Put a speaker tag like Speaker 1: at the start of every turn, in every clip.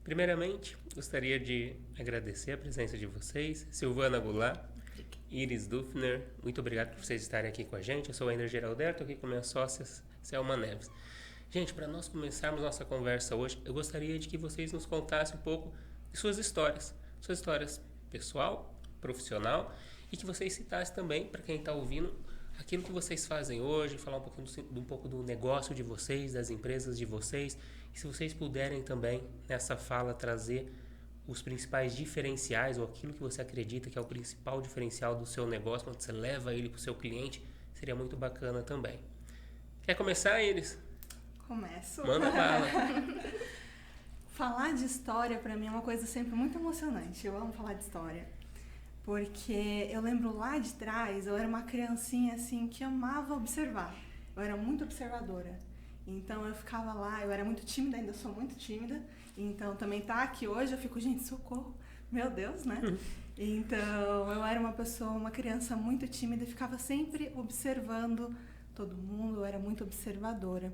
Speaker 1: Primeiramente, gostaria de agradecer a presença de vocês. Silvana Goulart, Iris Dufner, muito obrigado por vocês estarem aqui com a gente. Eu sou o Ender Geralderto, aqui com minhas sócias, Selma Neves. Gente, para nós começarmos nossa conversa hoje, eu gostaria de que vocês nos contassem um pouco de suas histórias pessoal, profissional, e que vocês citassem também, para quem está ouvindo, aquilo que vocês fazem hoje, falar um pouco do negócio de vocês, das empresas de vocês, e se vocês puderem também, nessa fala, trazer os principais diferenciais, ou aquilo que você acredita que é o principal diferencial do seu negócio, quando você leva ele para o seu cliente, seria muito bacana também. Quer começar, Iris?
Speaker 2: Começo.
Speaker 1: Manda bala.
Speaker 2: Falar de história, para mim, é uma coisa sempre muito emocionante. Eu amo falar de história. Porque eu lembro lá de trás, eu era uma criancinha assim que amava observar. Eu era muito observadora. Então eu ficava lá, eu era muito tímida, ainda sou muito tímida. Então também tá aqui hoje, eu fico, gente, socorro. Meu Deus, né? Então eu era uma criança muito tímida e ficava sempre observando todo mundo, eu era muito observadora.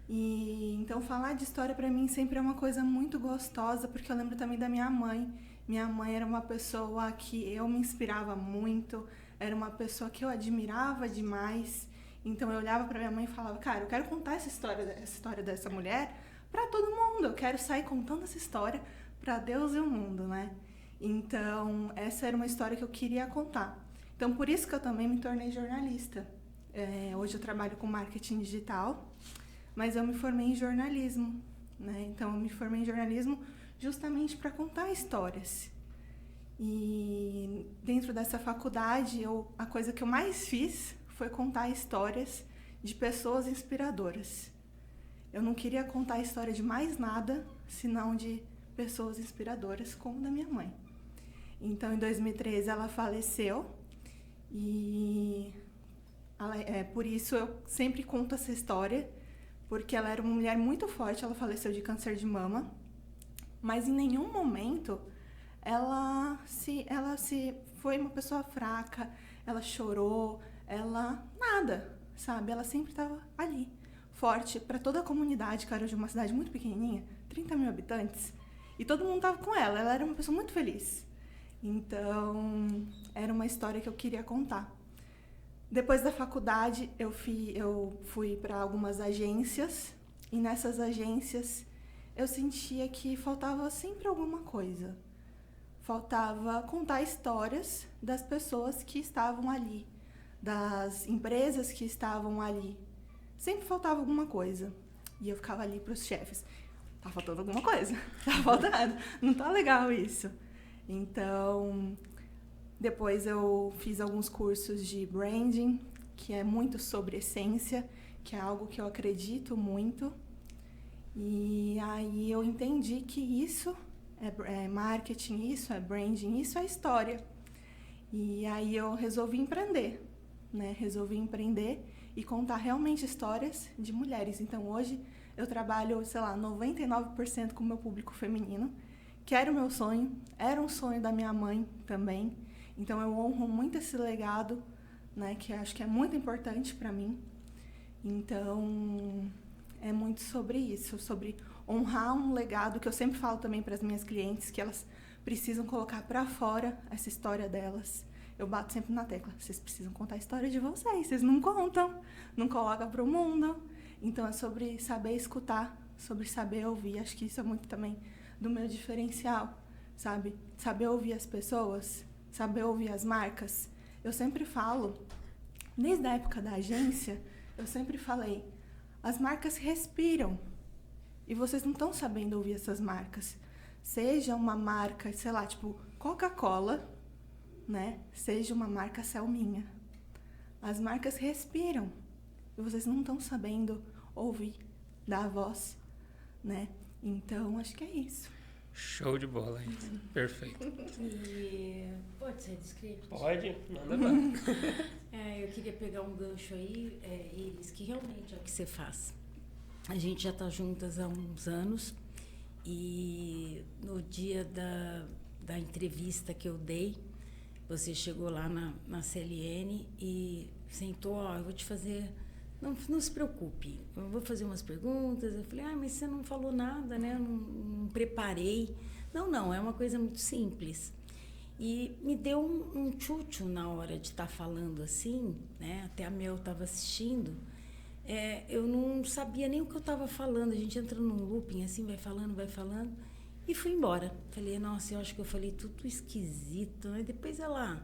Speaker 2: E então falar de história para mim sempre é uma coisa muito gostosa, porque eu lembro também da minha mãe. Minha mãe era uma pessoa que eu me inspirava muito, era uma pessoa que eu admirava demais. Então eu olhava para minha mãe e falava, cara, eu quero contar essa história dessa mulher para todo mundo. Eu quero sair contando essa história para Deus e o mundo, né? Então essa era uma história que eu queria contar. Então por isso que eu também me tornei jornalista. Hoje eu trabalho com marketing digital, mas eu me formei em jornalismo, né? Então eu me formei em jornalismo justamente para contar histórias. E dentro dessa faculdade, a coisa que eu mais fiz foi contar histórias de pessoas inspiradoras. Eu não queria contar a história de mais nada, senão de pessoas inspiradoras, como da minha mãe. Então, em 2013, ela faleceu e por isso eu sempre conto essa história, porque ela era uma mulher muito forte, ela faleceu de câncer de mama, mas em nenhum momento ela se foi uma pessoa fraca, ela chorou, nada, sabe? Ela sempre estava ali, forte para toda a comunidade, que era de uma cidade muito pequenininha, 30 mil habitantes, e todo mundo estava com ela era uma pessoa muito feliz. Então, era uma história que eu queria contar. Depois da faculdade, eu fui para algumas agências, e nessas agências eu sentia que faltava sempre alguma coisa. Faltava contar histórias das pessoas que estavam ali, das empresas que estavam ali. Sempre faltava alguma coisa. E eu ficava ali para os chefes. Tá faltando alguma coisa. Tá faltando. Não tá legal isso. Então, depois eu fiz alguns cursos de branding, que é muito sobre essência, que é algo que eu acredito muito. E aí eu entendi que isso é marketing, isso é branding, isso é história. E aí eu resolvi empreender, né? Resolvi empreender e contar realmente histórias de mulheres. Então hoje eu trabalho, 99% com o meu público feminino, que era o meu sonho, era um sonho da minha mãe também. Então eu honro muito esse legado, né? Que acho que é muito importante para mim. Então é muito sobre isso, sobre honrar um legado que eu sempre falo também para as minhas clientes, que elas precisam colocar para fora essa história delas. Eu bato sempre na tecla, vocês precisam contar a história de vocês não contam, não colocam para o mundo. Então é sobre saber escutar, sobre saber ouvir. Acho que isso é muito também do meu diferencial, sabe? Saber ouvir as pessoas, saber ouvir as marcas. Eu sempre falo, desde a época da agência, eu sempre falei, as marcas respiram e vocês não estão sabendo ouvir essas marcas. Seja uma marca, tipo Coca-Cola, né? Seja uma marca Selminha. As marcas respiram e vocês não estão sabendo ouvir, dar a voz, né? Então, acho que é isso.
Speaker 1: Show de bola, Iris. Perfeito.
Speaker 3: E pode ser descrito?
Speaker 1: Pode, manda lá.
Speaker 3: Eu queria pegar um gancho aí, Iris, que realmente é o que você faz. A gente já está juntas há uns anos e no dia da entrevista que eu dei, você chegou lá na CLN e sentou, eu vou te fazer não se preocupe, eu vou fazer umas perguntas. Eu falei, mas você não falou nada, né? Eu não preparei. Não, é uma coisa muito simples. E me deu um tchutchu na hora de estar falando assim, né? Até a Mel estava assistindo. Eu não sabia nem o que eu estava falando. A gente entra num looping assim, vai falando. E fui embora. Falei, nossa, eu acho que eu falei tudo esquisito. Né? Depois ela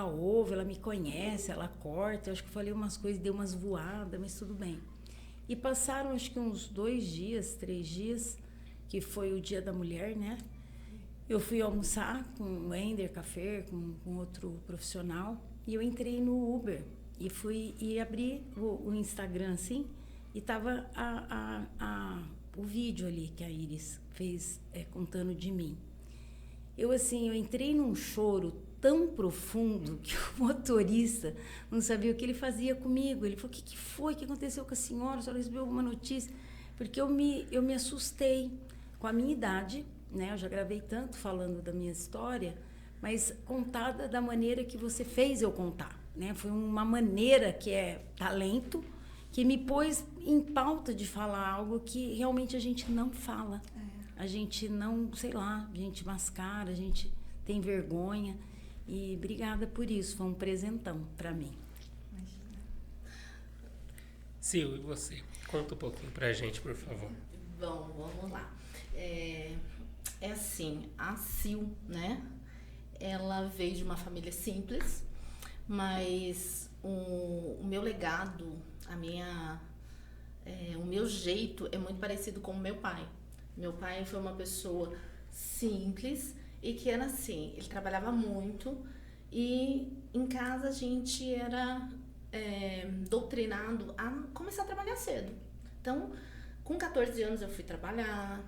Speaker 3: ouve, ela me conhece, ela corta. Eu acho que eu falei umas coisas, dei umas voadas, mas tudo bem. E passaram, acho que uns 2 dias, 3 dias, que foi o Dia da Mulher, né? Eu fui almoçar com o Ender Café, com outro profissional, e eu entrei no Uber e abri o Instagram assim, e tava o vídeo ali que a Iris fez contando de mim. Eu entrei num choro tão profundo que o motorista não sabia o que ele fazia comigo. Ele falou, o que foi? O que aconteceu com a senhora? A senhora recebeu alguma notícia? Porque eu me assustei com a minha idade, né? Eu já gravei tanto falando da minha história, mas contada da maneira que você fez eu contar, né? Foi uma maneira que é talento, que me pôs em pauta de falar algo que realmente a gente não fala. A gente não, sei lá, a gente mascara, a gente tem vergonha. E obrigada por isso, foi um presentão para mim.
Speaker 2: Imagina.
Speaker 1: Sil, e você? Conta um pouquinho pra gente, por favor.
Speaker 4: Bom, vamos lá. Assim, a Sil, né? Ela veio de uma família simples, mas o meu legado, o meu jeito é muito parecido com o meu pai. Meu pai foi uma pessoa simples e que era assim, ele trabalhava muito e em casa a gente era doutrinado a começar a trabalhar cedo. Então, com 14 anos eu fui trabalhar,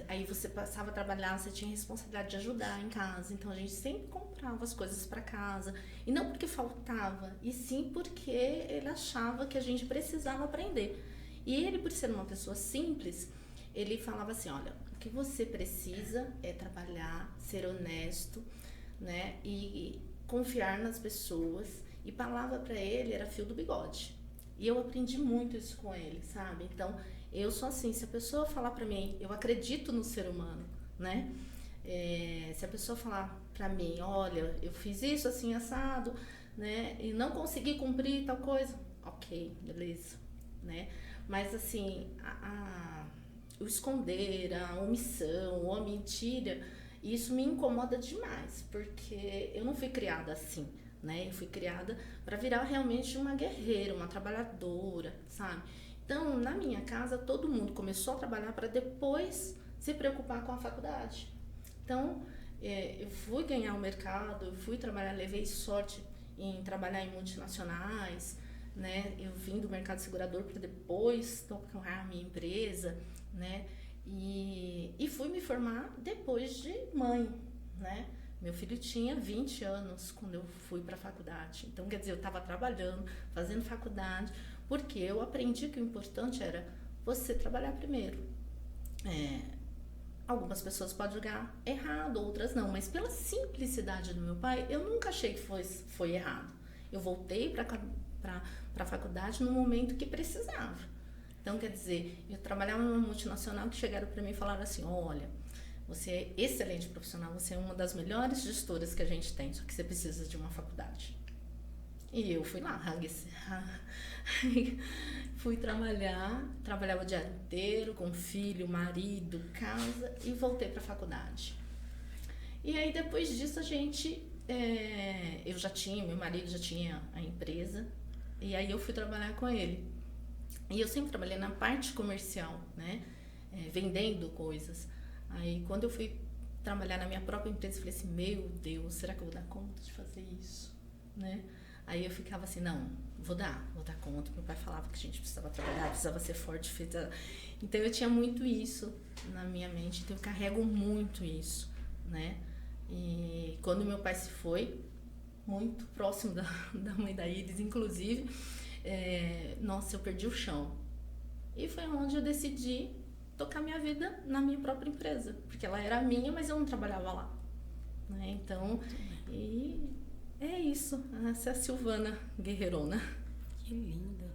Speaker 4: aí você passava a trabalhar, você tinha a responsabilidade de ajudar em casa, então a gente sempre comprava as coisas para casa, e não porque faltava, e sim porque ele achava que a gente precisava aprender. E ele, por ser uma pessoa simples, ele falava assim, olha, o que você precisa é trabalhar, ser honesto, né, e confiar nas pessoas, e palavra para ele era fio do bigode. E eu aprendi muito isso com ele, sabe? Então, eu sou assim, se a pessoa falar pra mim, eu acredito no ser humano, né? Se a pessoa falar pra mim, olha, eu fiz isso assim, assado, né? E não consegui cumprir tal coisa, ok, beleza, né? Mas assim, o esconder, a omissão, ou a mentira, isso me incomoda demais, porque eu não fui criada assim, né? Eu fui criada para virar realmente uma guerreira, uma trabalhadora, sabe? Então, na minha casa, todo mundo começou a trabalhar para depois se preocupar com a faculdade. Então, eu fui ganhar o mercado, eu fui trabalhar, levei sorte em trabalhar em multinacionais, né? Eu vim do mercado segurador para depois tocar a minha empresa, né? E fui me formar depois de mãe, né? Meu filho tinha 20 anos quando eu fui para a faculdade. Então, quer dizer, eu estava trabalhando, fazendo faculdade, porque eu aprendi que o importante era você trabalhar primeiro. Algumas pessoas podem julgar errado, outras não, mas pela simplicidade do meu pai, eu nunca achei que foi errado. Eu voltei para a faculdade no momento que precisava. Então, quer dizer, eu trabalhava numa multinacional que chegaram para mim e falaram assim, olha, você é excelente profissional, você é uma das melhores gestoras que a gente tem, só que você precisa de uma faculdade. E eu fui lá, fui trabalhava o dia inteiro com filho, marido, casa e voltei para a faculdade. E aí depois disso meu marido já tinha a empresa e aí eu fui trabalhar com ele. E eu sempre trabalhei na parte comercial, né, vendendo coisas. Aí quando eu fui trabalhar na minha própria empresa, eu falei assim, meu Deus, será que eu vou dar conta de fazer isso, né? Aí eu ficava assim, não, vou dar conta. Meu pai falava que a gente precisava trabalhar, precisava ser forte. Então eu tinha muito isso na minha mente, então eu carrego muito isso, né? E quando meu pai se foi, muito próximo da mãe da Iris, inclusive, nossa, eu perdi o chão. E foi onde eu decidi tocar minha vida na minha própria empresa, porque ela era minha, mas eu não trabalhava lá, né? Então, e é isso, essa é a Silvana Guerreirona.
Speaker 3: Que linda.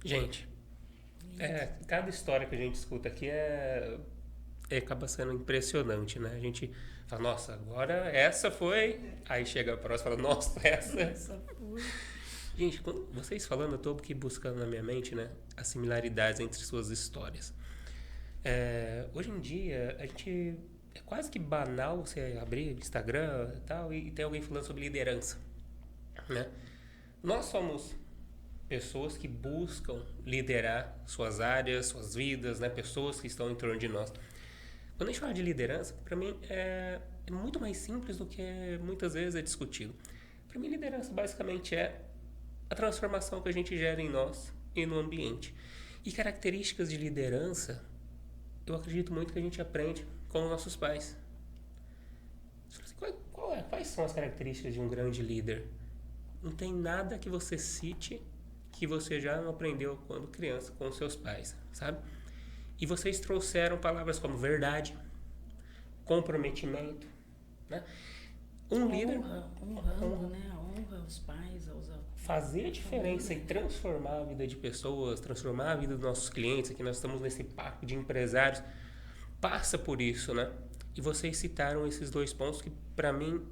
Speaker 1: Gente, cada história que a gente escuta aqui acaba sendo impressionante, né? A gente fala, nossa, agora essa foi... Aí chega a próxima e fala, nossa, essa... Gente, vocês falando, eu estou aqui buscando na minha mente, né, as similaridades entre suas histórias. Hoje em dia, a gente... É quase que banal você abrir Instagram e tal, e tem alguém falando sobre liderança, né? Nós somos pessoas que buscam liderar suas áreas, suas vidas, né? Pessoas que estão em torno de nós. Quando a gente fala de liderança, para mim é muito mais simples do que muitas vezes é discutido. Para mim, liderança basicamente é a transformação que a gente gera em nós e no ambiente. E características de liderança, eu acredito muito que a gente aprende com os nossos pais. Quais são as características de um grande líder? Não tem nada que você cite que você já não aprendeu quando criança com os seus pais, sabe? E vocês trouxeram palavras como verdade, comprometimento, né? Líder...
Speaker 3: Honrando, né? A honra aos pais, aos avós.
Speaker 1: Fazer a diferença e transformar a vida de pessoas, transformar a vida dos nossos clientes, aqui nós estamos nesse papo de empresários, passa por isso, né? E vocês citaram esses 2 pontos que, para mim,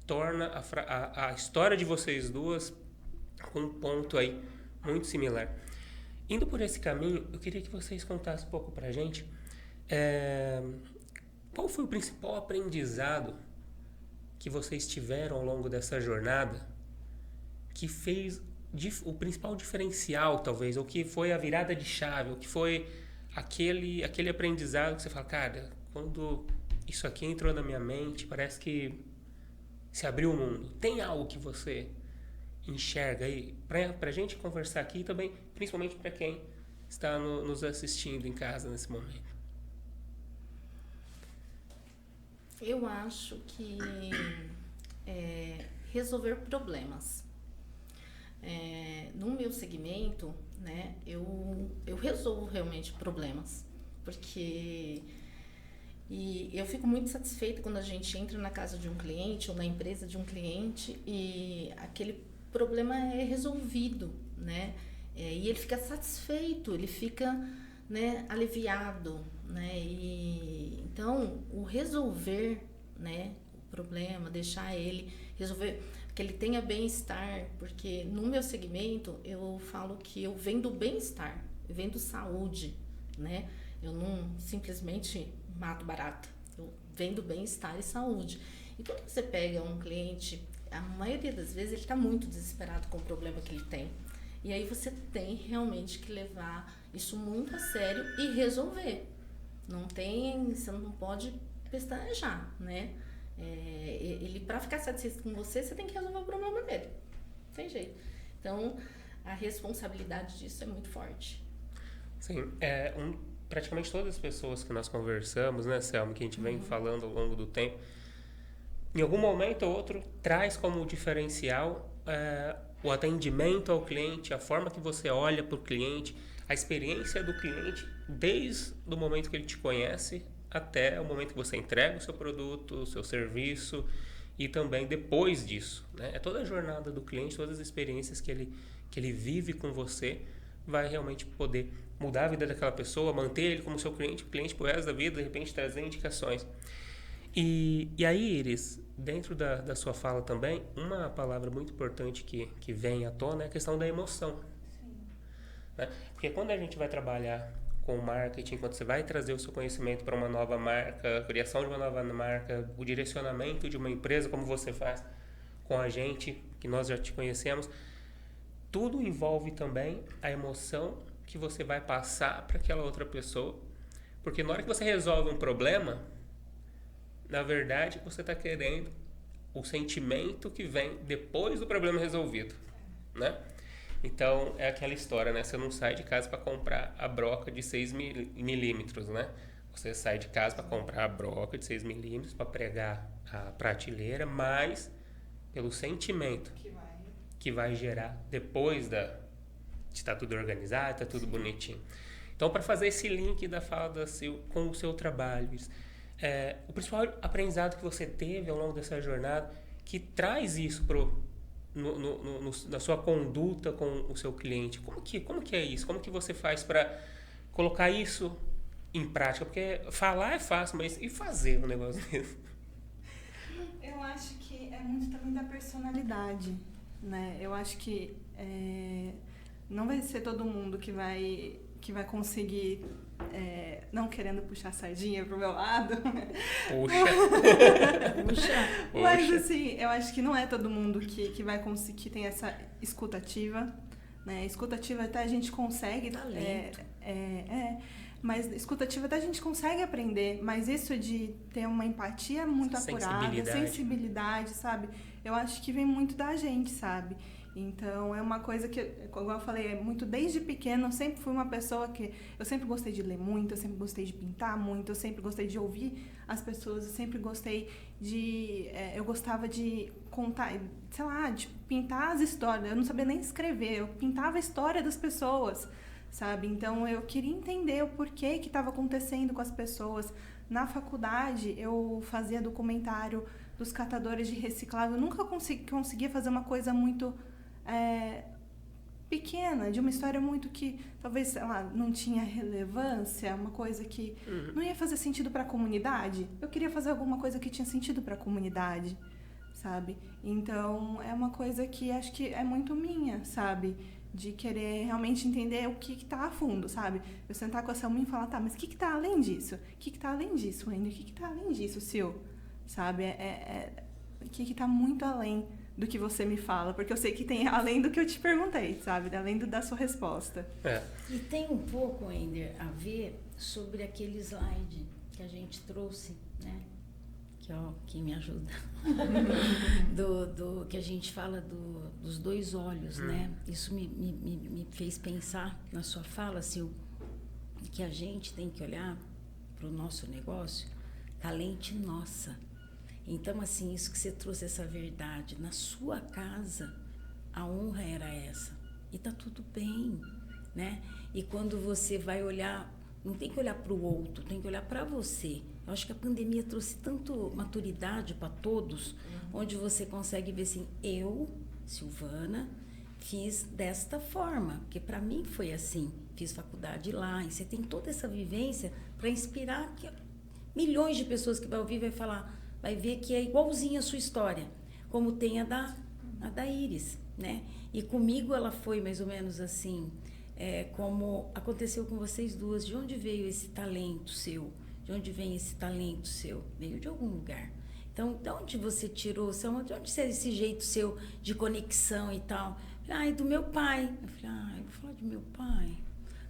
Speaker 1: torna a história de vocês duas com um ponto aí muito similar. Indo por esse caminho, eu queria que vocês contassem um pouco pra gente qual foi o principal aprendizado que vocês tiveram ao longo dessa jornada que fez o principal diferencial, talvez, ou que foi a virada de chave, ou que foi aquele aprendizado que você fala, cara, quando isso aqui entrou na minha mente, parece que se abriu o mundo. Tem algo que você enxerga aí pra gente conversar aqui e também, principalmente para quem está nos assistindo em casa nesse momento?
Speaker 4: Eu acho que resolver problemas. No meu segmento, né, eu resolvo realmente problemas, porque eu fico muito satisfeita quando a gente entra na casa de um cliente ou na empresa de um cliente e aquele problema é resolvido, né, e ele fica satisfeito, ele fica, né, aliviado, né, e então o resolver, né, o problema, deixar ele resolver, que ele tenha bem-estar, porque no meu segmento eu falo que eu vendo bem-estar, eu vendo saúde, né? Eu não simplesmente mato barata, eu vendo bem-estar e saúde. E quando você pega um cliente, a maioria das vezes ele está muito desesperado com o problema que ele tem. E aí você tem realmente que levar isso muito a sério e resolver. Você não pode pestanejar, né? Ele, para ficar satisfeito com você, você tem que resolver o problema dele. Não tem jeito. Então, a responsabilidade disso é muito forte.
Speaker 1: Sim, praticamente todas as pessoas que nós conversamos, né, Selma, que a gente vem falando ao longo do tempo, em algum momento ou outro, traz como diferencial o atendimento ao cliente, a forma que você olha para o cliente, a experiência do cliente, desde o momento que ele te conhece até o momento que você entrega o seu produto, o seu serviço e também depois disso, né? É toda a jornada do cliente, todas as experiências que ele vive com você vai realmente poder mudar a vida daquela pessoa, manter ele como seu cliente pro resto da vida, de repente trazer indicações. E aí, Iris, dentro da sua fala também, uma palavra muito importante que vem à tona é a questão da emoção.
Speaker 2: Sim.
Speaker 1: Né? Porque quando a gente vai trabalhar com o marketing, quando você vai trazer o seu conhecimento para uma nova marca, a criação de uma nova marca, o direcionamento de uma empresa, como você faz com a gente, que nós já te conhecemos, tudo envolve também a emoção que você vai passar para aquela outra pessoa. Porque na hora que você resolve um problema, na verdade, você está querendo o sentimento que vem depois do problema resolvido, né? Então, é aquela história, né? Você não sai de casa para comprar a broca de 6 milímetros, né? Você sai de casa para comprar a broca de 6 milímetros para pregar a prateleira, mas pelo sentimento que vai gerar depois de estar tudo organizado, estar tudo bonitinho. Então, para fazer esse link da fala com o seu trabalho, o principal aprendizado que você teve ao longo dessa jornada que traz isso na sua conduta com o seu cliente? Como que é isso? Como que você faz para colocar isso em prática? Porque falar é fácil, mas e fazer um negócio desse?
Speaker 2: Eu acho que é muito também da personalidade, né? Eu acho que não vai ser todo mundo que vai conseguir, não querendo puxar a sardinha pro meu lado.
Speaker 1: Puxa.
Speaker 2: Mas assim, eu acho que não é todo mundo que vai conseguir, que tem essa escutativa, né? Escutativa até a gente consegue.
Speaker 3: Talento.
Speaker 2: Mas escutativa até a gente consegue aprender, mas isso de ter uma empatia muito apurada, sensibilidade, sabe? Eu acho que vem muito da gente, sabe? Então, é uma coisa que, como eu falei, é muito desde pequena, eu sempre fui uma pessoa que... Eu sempre gostei de ler muito, eu sempre gostei de pintar muito, eu sempre gostei de ouvir as pessoas, eu sempre gostei de... eu gostava de contar, sei lá, de pintar as histórias. Eu não sabia nem escrever, eu pintava a história das pessoas, sabe? Então, eu queria entender o porquê que estava acontecendo com as pessoas. Na faculdade, eu fazia documentário dos catadores de reciclável. Eu nunca conseguia fazer uma coisa muito pequena, de uma história muito que talvez, sei lá, não tinha relevância, uma coisa que não ia fazer sentido para a comunidade. Eu queria fazer alguma coisa que tinha sentido para a comunidade, sabe? Então, é uma coisa que acho que é muito minha, sabe? De querer realmente entender o que tá a fundo, sabe? Eu sentar com a Selminha e falar, tá, mas o que tá além disso? O que tá além disso, Wendy? O que tá além disso, Sil? Sabe? O que tá muito além do que você me fala, porque eu sei que tem além do que eu te perguntei, sabe? Além da sua resposta.
Speaker 3: E tem um pouco, Ender, a ver sobre aquele slide que a gente trouxe, né? Que ó, quem me ajuda. do que a gente fala dos dois olhos, né? Isso me fez pensar na sua fala, Sil, que a gente tem que olhar para o nosso negócio com a lente nossa. Então, assim, isso que você trouxe, essa verdade, na sua casa, a honra era essa. E tá tudo bem, né? E quando você vai olhar, não tem que olhar para o outro, tem que olhar para você. Eu acho que a pandemia trouxe tanto maturidade para todos, onde você consegue ver assim, eu, Silvana, fiz desta forma, porque para mim foi assim, fiz faculdade lá, e você tem toda essa vivência para inspirar que milhões de pessoas que vai ouvir vai falar, vai ver que é igualzinha a sua história, como tem a da Iris, né? E comigo ela foi mais ou menos assim, como aconteceu com vocês duas, de onde veio esse talento seu? De onde vem esse talento seu? Veio de algum lugar. Então, de onde você tirou? De onde é esse jeito seu de conexão e tal? Ai, do meu pai. Eu falei, eu vou falar de meu pai.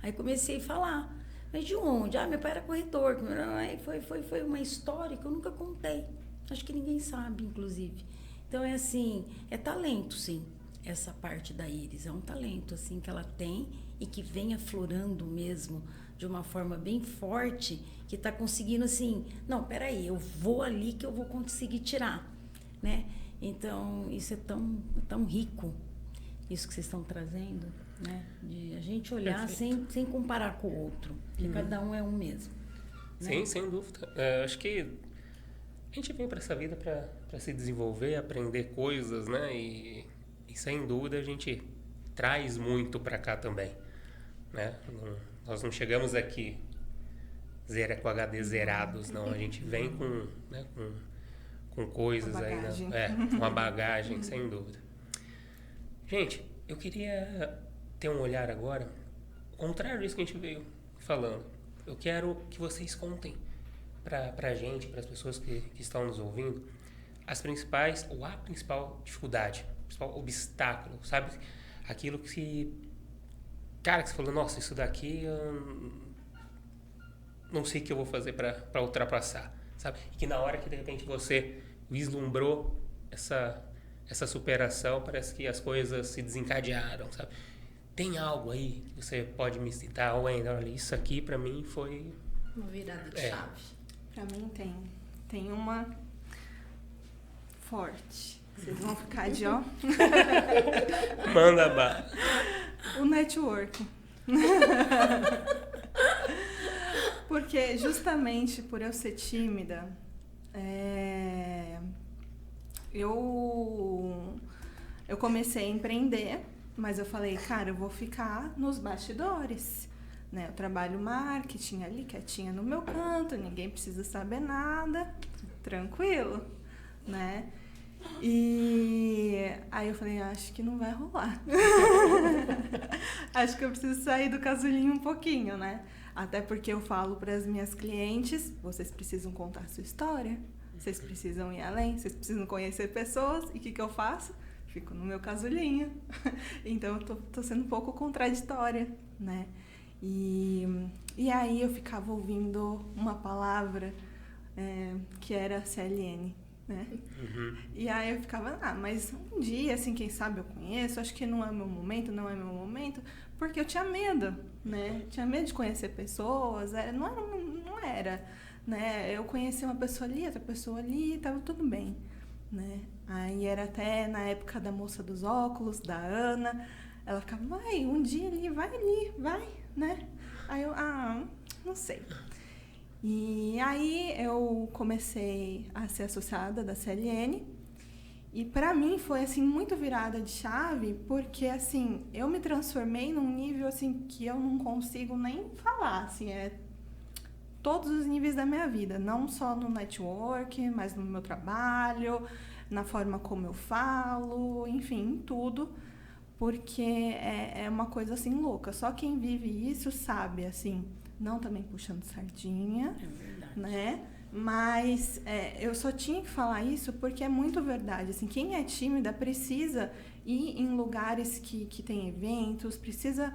Speaker 3: Aí comecei a falar. Mas de onde? Meu pai era corretor. Aí foi uma história que eu nunca contei. Acho que ninguém sabe, inclusive. Então, é assim, é talento, sim. Essa parte da Iris. É um talento, assim, que ela tem e que vem aflorando mesmo de uma forma bem forte, que está conseguindo assim, não, peraí, eu vou ali que eu vou conseguir tirar, né? Então, isso é tão rico, isso que vocês estão trazendo, né? De a gente olhar sem comparar com o outro, porque cada um é um mesmo. Né?
Speaker 1: Sim, sem dúvida. Acho que a gente vem para essa vida para se desenvolver, aprender coisas, né? E sem dúvida a gente traz muito para cá também, né? Nós não chegamos aqui com HD zerados, não. A gente vem com coisas aí, né? Uma bagagem, sem dúvida. Gente, eu queria ter um olhar agora, ao contrário disso que a gente veio falando. Eu quero que vocês contem pra gente, para as pessoas que estão nos ouvindo, a principal dificuldade, o principal obstáculo, sabe? Aquilo que... Cara, que você falou, nossa, isso daqui eu não sei o que eu vou fazer para ultrapassar, sabe? E que na hora que de repente você vislumbrou essa superação, parece que as coisas se desencadearam, sabe? Tem algo aí que você pode me citar? Olha, isso aqui para mim foi...
Speaker 4: Uma virada de chave.
Speaker 2: Para mim tem uma forte. Vocês vão ficar de ó.
Speaker 1: Manda bala.
Speaker 2: O network. Porque justamente por eu ser tímida, eu eu comecei a empreender, mas eu falei, cara, eu vou ficar nos bastidores, né? Eu trabalho marketing ali, quietinha no meu canto, ninguém precisa saber nada, tranquilo, né? E aí eu falei, acho que não vai rolar. Acho que eu preciso sair do casulinho um pouquinho, né? Até porque eu falo para as minhas clientes, vocês precisam contar a sua história, vocês precisam ir além, vocês precisam conhecer pessoas. E o que eu faço? Fico no meu casulinho. Então eu tô sendo um pouco contraditória, né? E aí eu ficava ouvindo uma palavra que era CLN, né?
Speaker 1: Uhum.
Speaker 2: E aí eu ficava, mas um dia, assim, quem sabe eu conheço, acho que não é meu momento, porque eu tinha medo, né? Tinha medo de conhecer pessoas, não era, né? Eu conheci uma pessoa ali, outra pessoa ali, tava tudo bem, né? Aí era até na época da moça dos óculos, da Ana, ela ficava, vai, um dia ali, vai, né? Aí eu, não sei. E aí eu comecei a ser associada da CLN e pra mim foi assim muito virada de chave, porque assim, eu me transformei num nível assim que eu não consigo nem falar, assim, todos os níveis da minha vida, não só no network, mas no meu trabalho, na forma como eu falo, enfim, em tudo, porque é uma coisa assim louca. Só quem vive isso sabe, assim, não também puxando sardinha, né? Mas eu só tinha que falar isso porque é muito verdade. Assim, quem é tímida precisa ir em lugares que tem eventos, precisa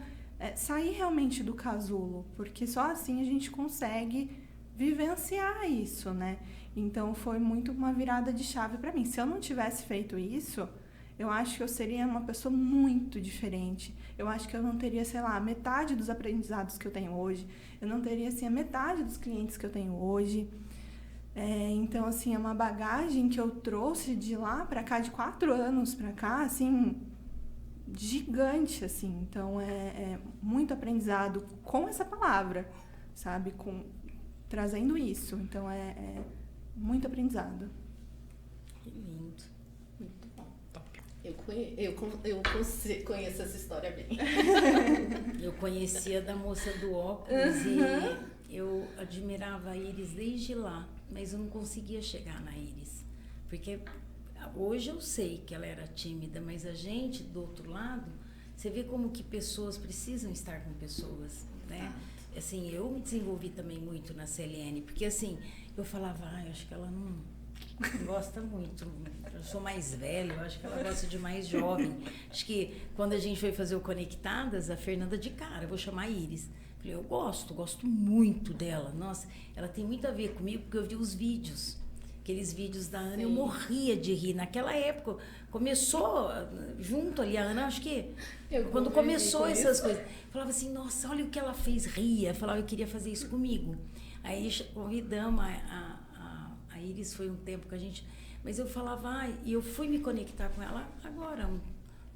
Speaker 2: sair realmente do casulo, porque só assim a gente consegue vivenciar isso, né? Então foi muito uma virada de chave para mim. Se eu não tivesse feito isso, eu acho que eu seria uma pessoa muito diferente. Eu acho que eu não teria, sei lá, metade dos aprendizados que eu tenho hoje. Eu não teria, assim, a metade dos clientes que eu tenho hoje. Então, assim, é uma bagagem que eu trouxe de lá para cá, de 4 anos para cá, assim, gigante, assim. Então, é muito aprendizado com essa palavra, sabe? Trazendo isso. Então, é muito aprendizado.
Speaker 3: Que lindo.
Speaker 4: Muito bom. Top. Eu conheço essa história bem.
Speaker 3: Eu conhecia da moça do óculos e eu admirava a Iris desde lá, mas eu não conseguia chegar na Iris. Porque hoje eu sei que ela era tímida, mas a gente, do outro lado, você vê como que pessoas precisam estar com pessoas, né? Assim, eu me desenvolvi também muito na CLN, porque assim, eu falava, eu acho que ela não gosta muito, eu sou mais velha, eu acho que ela gosta de mais jovem. Acho que quando a gente foi fazer o Conectadas, a Fernanda de cara, eu vou chamar a Iris. Falei, eu gosto muito dela. Nossa, ela tem muito a ver comigo, porque eu vi os vídeos, aqueles vídeos da Ana. Sim. Eu morria de rir. Naquela época, começou junto ali, a Ana, acho que quando começou essas coisas, falava assim, nossa, olha o que ela fez, ria. Falava, eu queria fazer isso comigo. Aí convidamos a Iris, foi um tempo que a gente... Mas eu falava, e eu fui me conectar com ela agora, um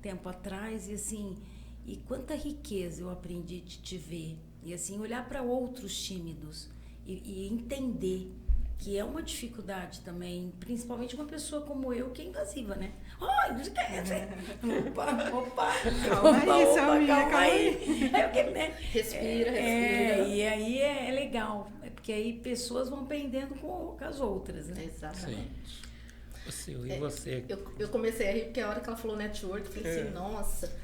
Speaker 3: tempo atrás, e assim, e quanta riqueza eu aprendi de te ver. E assim, olhar para outros tímidos e entender que é uma dificuldade também, principalmente uma pessoa como eu, que é invasiva, né? Ai, não quer. Opa, calma aí.
Speaker 4: Respira.
Speaker 3: E aí é legal, porque aí pessoas vão aprendendo com as outras, né?
Speaker 4: Exatamente.
Speaker 1: E você?
Speaker 4: Eu comecei a rir porque a hora que ela falou network, eu falei assim, nossa,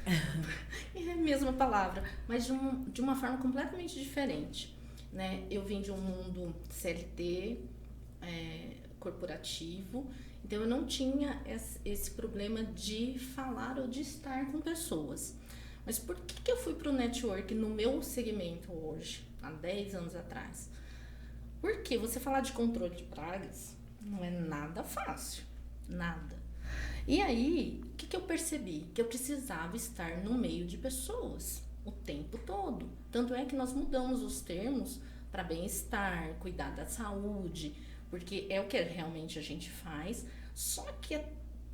Speaker 4: é a mesma palavra, mas de uma forma completamente diferente, né? Eu vim de um mundo CLT, corporativo, então eu não tinha esse problema de falar ou de estar com pessoas. Mas por que eu fui para o network no meu segmento hoje, há 10 anos atrás? Porque você falar de controle de pragas não é nada fácil, nada. E aí, o que eu percebi? Que eu precisava estar no meio de pessoas o tempo todo. Tanto é que nós mudamos os termos para bem-estar, cuidar da saúde, porque é o que realmente a gente faz. Só que há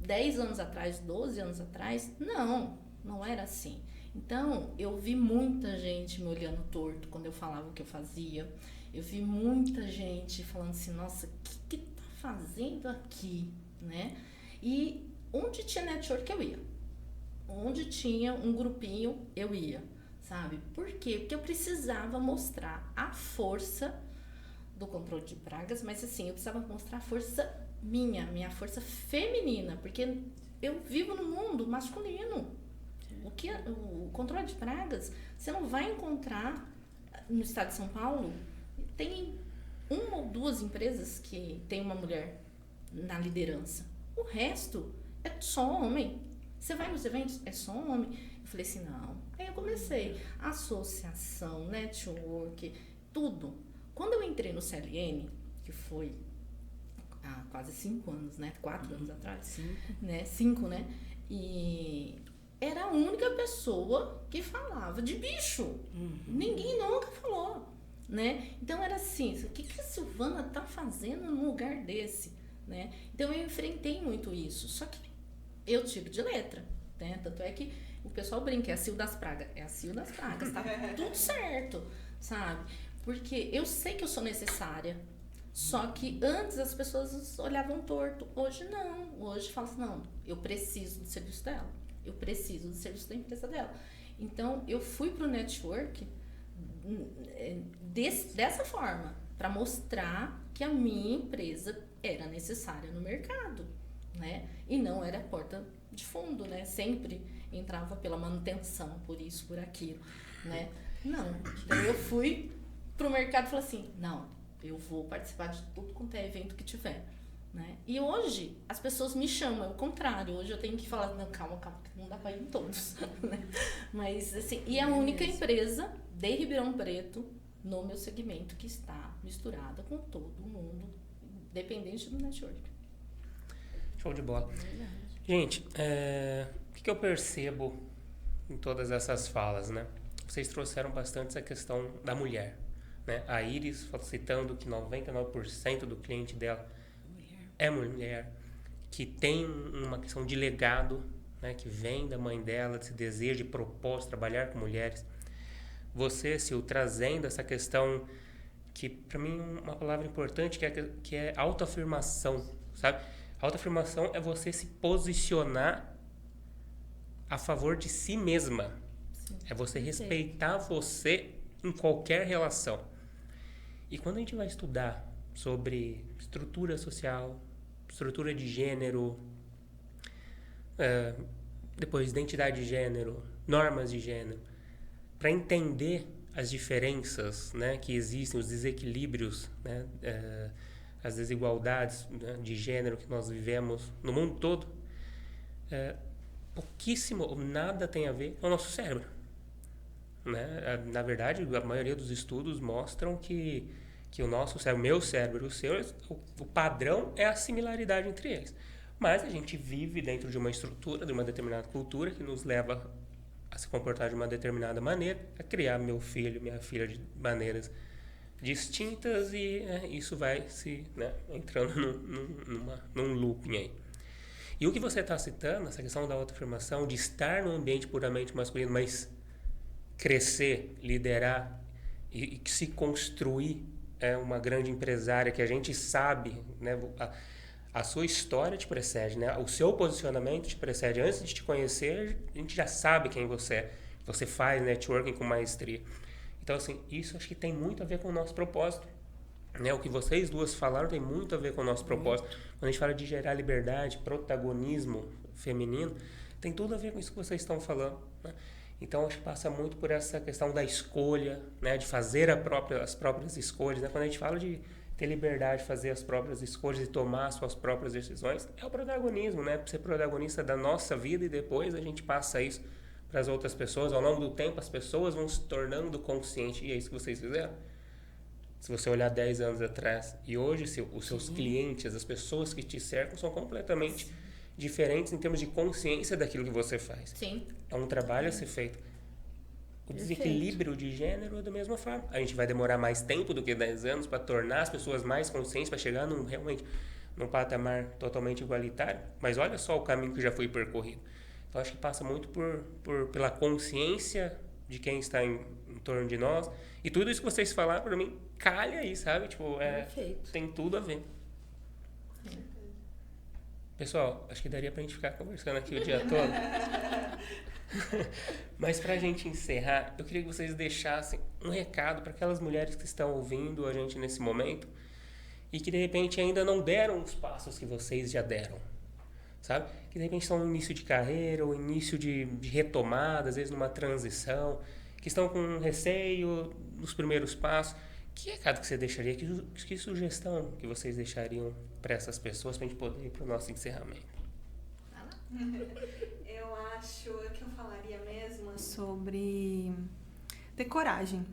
Speaker 4: 10 anos atrás, 12 anos atrás, não era assim. Então, eu vi muita gente me olhando torto quando eu falava o que eu fazia. Eu vi muita gente falando assim, nossa, o que tá fazendo aqui, né? E onde tinha network eu ia. onde tinha um grupinho, eu ia, sabe? Por quê? Porque eu precisava mostrar a força do controle de pragas, mas assim, eu precisava mostrar a força minha força feminina, porque eu vivo no mundo masculino. O controle de pragas, você não vai encontrar no estado de São Paulo, tem 1 ou 2 empresas que tem uma mulher na liderança. O resto é só homem. Você vai nos eventos, é só homem. Eu falei assim, não. Aí eu comecei. Associação, network, tudo. Quando eu entrei no CLN, que foi há quase 5 anos, né? 4 anos atrás. 5, né? E era a única pessoa que falava de bicho. Ninguém nunca falou, né? Então era assim, o que a Silvana tá fazendo num lugar desse, né? Então eu enfrentei muito isso. Só que eu tiro de letra, né? Tanto é que o pessoal brinca, é a Sil das Pragas. É a Sil das Pragas, tá tudo certo, sabe? Porque eu sei que eu sou necessária. Só que antes as pessoas olhavam torto. Hoje não. Hoje falam assim, não, eu preciso do serviço dela. Eu preciso do serviço da empresa dela. Então, eu fui pro network dessa forma, para mostrar que a minha empresa era necessária no mercado, né? E não era porta de fundo, né? Sempre entrava pela manutenção, por isso, por aquilo, né? Não. Então, eu fui pro mercado e falei assim, não, eu vou participar de tudo quanto é evento que tiver, né? E hoje as pessoas me chamam, é o contrário. Hoje eu tenho que falar, não, calma, não dá pra ir em todos, né? Mas assim, e é a única empresa de Ribeirão Preto no meu segmento que está misturada com todo mundo, dependente do network.
Speaker 1: Show de bola. Gente, o que eu percebo em todas essas falas, né? Vocês trouxeram bastante essa questão da mulher, né? A Iris citando que 99% do cliente dela é mulher, que tem uma questão de legado, né, que vem da mãe dela, desse desejo de propósito, trabalhar com mulheres. Você, Sil, trazendo essa questão que, para mim, uma palavra importante, que é autoafirmação, sabe? Autoafirmação é você se posicionar a favor de si mesma. Sim. É você respeitar você em qualquer relação. E quando a gente vai estudar sobre estrutura social, estrutura de gênero, depois identidade de gênero, normas de gênero, para entender as diferenças, né, que existem, os desequilíbrios, né, as desigualdades, né, de gênero que nós vivemos no mundo todo, pouquíssimo ou nada tem a ver com o nosso cérebro, né? Na verdade, a maioria dos estudos mostram que o nosso cérebro, meu cérebro e o seu, o padrão é a similaridade entre eles. Mas a gente vive dentro de uma estrutura, de uma determinada cultura que nos leva a se comportar de uma determinada maneira, a criar meu filho, minha filha de maneiras distintas e isso vai se, né, entrando num looping aí. E o que você está citando, essa questão da autoafirmação, de estar num ambiente puramente masculino, mas crescer, liderar e se construir uma grande empresária que a gente sabe, né, a sua história te precede, né, o seu posicionamento te precede. Antes de te conhecer, a gente já sabe quem você é. Você faz networking com maestria. Então, assim, isso acho que tem muito a ver com o nosso propósito, né? O que vocês duas falaram tem muito a ver com o nosso propósito. Quando a gente fala de gerar liberdade, protagonismo feminino, tem tudo a ver com isso que vocês estão falando, né? Então, acho que passa muito por essa questão da escolha, né? De fazer as próprias escolhas, né? Quando a gente fala de ter liberdade de fazer as próprias escolhas e tomar as suas próprias decisões, é o protagonismo, né? Ser protagonista da nossa vida e depois a gente passa isso para as outras pessoas. Ao longo do tempo, as pessoas vão se tornando conscientes. E é isso que vocês fizeram. Se você olhar 10 anos atrás e hoje, os seus clientes, as pessoas que te cercam são completamente diferentes em termos de consciência daquilo que você faz.
Speaker 4: Sim.
Speaker 1: É um trabalho a ser feito. O desequilíbrio de gênero é da mesma forma. A gente vai demorar mais tempo do que 10 anos para tornar as pessoas mais conscientes, para chegar realmente num patamar totalmente igualitário. Mas olha só o caminho que já foi percorrido. Então, acho que passa muito pela consciência de quem está em torno de nós. E tudo isso que vocês falaram, para mim, calha aí, sabe? Tipo, tem tudo a ver. Pessoal, acho que daria pra gente ficar conversando aqui o dia todo. Mas pra gente encerrar, eu queria que vocês deixassem um recado para aquelas mulheres que estão ouvindo a gente nesse momento e que de repente ainda não deram os passos que vocês já deram, sabe? Que de repente estão no início de carreira ou início de retomada, às vezes numa transição, que estão com receio nos primeiros passos. Que recado que você deixaria? Que sugestão que vocês deixariam para essas pessoas para a gente poder ir para o nosso encerramento?
Speaker 2: Eu acho que eu falaria mesmo sobre ter coragem.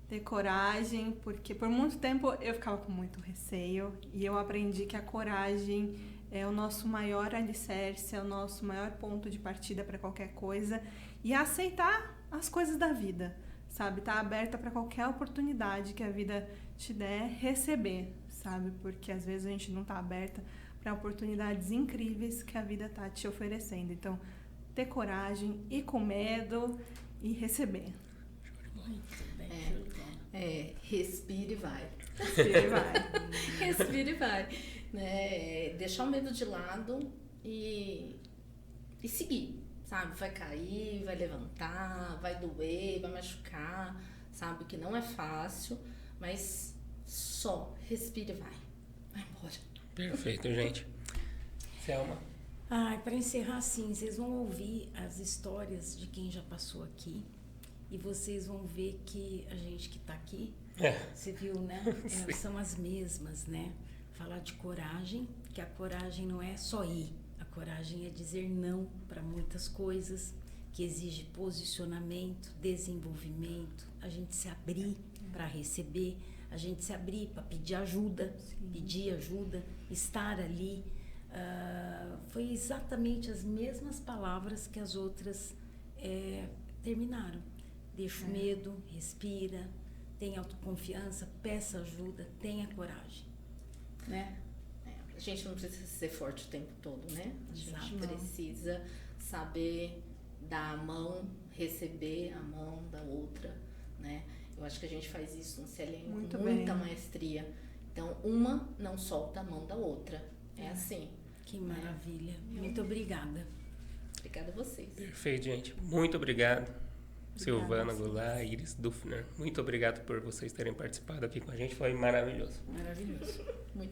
Speaker 2: Ter coragem, porque por muito tempo eu ficava com muito receio e eu aprendi que a coragem é o nosso maior alicerce, é o nosso maior ponto de partida para qualquer coisa e aceitar as coisas da vida, sabe? Tá aberta para qualquer oportunidade que a vida te der, receber, sabe? Porque às vezes a gente não tá aberta para oportunidades incríveis que a vida tá te oferecendo. Então, ter coragem, ir com medo e receber.
Speaker 3: Muito bem.
Speaker 4: Respire e vai.
Speaker 2: Respira e vai.
Speaker 4: Respire e vai. Né? Deixar o medo de lado e seguir, sabe? Vai cair, vai levantar, vai doer, vai machucar, sabe? Que não é fácil, mas só respire e vai. Vai embora.
Speaker 1: Perfeito, gente. Selma.
Speaker 3: Para encerrar, sim, vocês vão ouvir as histórias de quem já passou aqui e vocês vão ver que a gente que está aqui, você viu, né? São as mesmas, né? Falar de coragem, que a coragem não é só ir, a coragem é dizer não para muitas coisas, que exige posicionamento, desenvolvimento, a gente se abrir para receber, a gente se abrir para pedir ajuda, estar ali. Foi exatamente as mesmas palavras que as outras terminaram. Deixa o medo, respira, tenha autoconfiança, peça ajuda, tenha coragem.
Speaker 4: Né? A gente não precisa ser forte o tempo todo, né? A gente precisa saber dar a mão, receber a mão da outra, né? Eu acho que a gente faz isso no CLM com muita maestria. Então, uma não solta a mão da outra. É assim.
Speaker 3: Que maravilha. Muito obrigada.
Speaker 4: Obrigada a vocês.
Speaker 1: Perfeito, gente. Muito obrigado. Silvana Goulart, Iris Dufner. Muito obrigado por vocês terem participado aqui com a gente. Foi maravilhoso.
Speaker 3: Maravilhoso.
Speaker 4: Muito